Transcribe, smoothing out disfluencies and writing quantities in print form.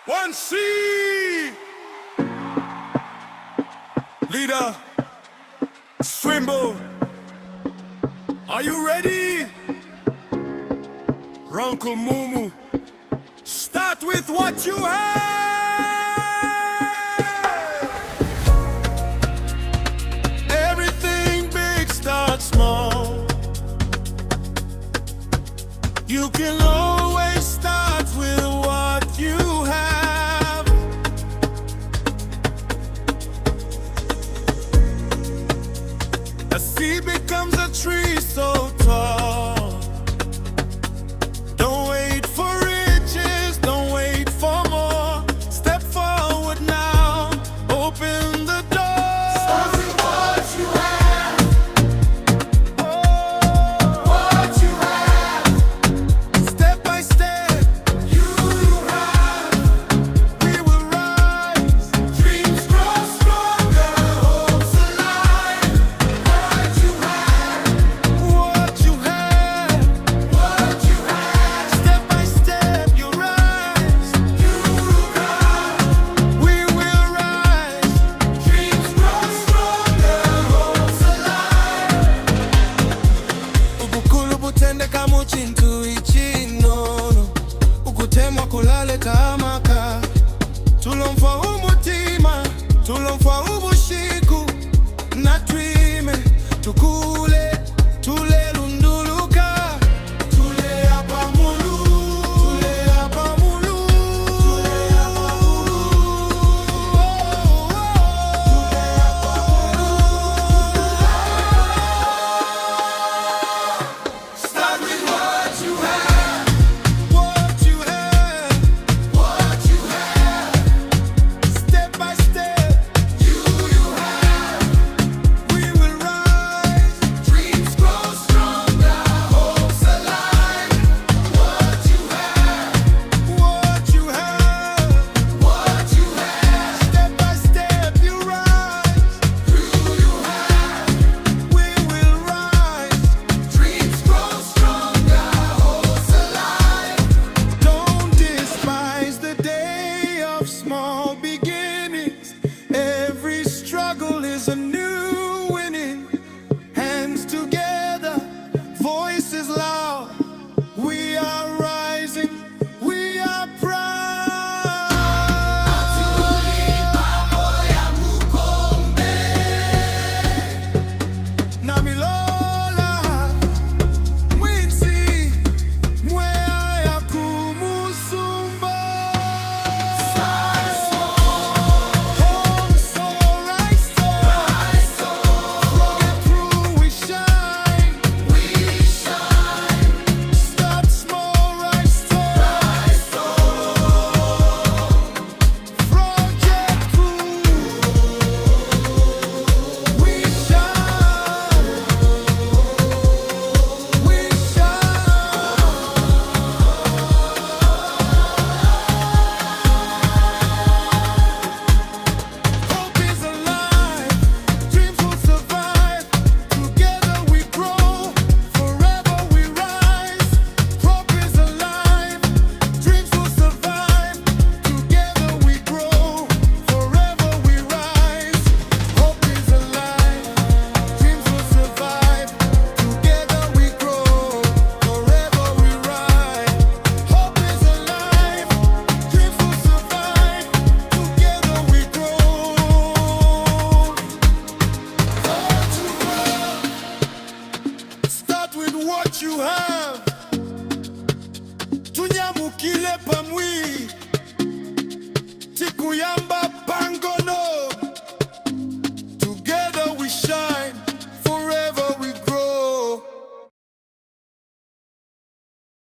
1C. Leader, Swimbo, are you ready? Uncle Mumu, start with what you have. Everything big starts small. You can always start with what you have. A seed becomes a tree so tall. Don't wait for riches, don't wait for more. Step forward now, open the door. Start with what you have. What you have. Step by step, You have. we will rise. Dreams grow stronger, hopes alive. What you have. What you have, What you have. step by step, you rise. You have. We will rise. Dreams grow stronger, hopes alive. Ubukulu butendeka mu kintu ikinono, ukutemwa kulaleka amaka. Tulomfa umutima, tulomfa ubushiku, na twime tukule tulelunduluka. Tule apa mulu, tule apa mulu, tule apa mulu, tule apa Start with what you have. what you have, What you have. step by step, You have. we will rise. Dreams grow stronger, hopes alive. What you have. What you have, What you have. step by step, you rise. You have. We will rise. Dreams grow stronger, hopes alive. Don't despise the day of small beginnings. Every struggle is a new winning. Hands together, voices loud. We are rising, we are proud. Namilola, mwinsi, mwea ya kumusumba. Home so rise so, Frogjet through we shine. Start small, rise tall. Frogjet through we shine. We shine. Hope is alive, dreams will survive. Together we grow, forever we rise. Hope is alive, dreams will survive. Together we grow, forever we rise. Hope is alive, dreams will survive. Together we grow, forever we rise. Hope is alive, dreams will survive. Together we grow. Start with what you have. Tunyamukile pamwi. Tikuyamba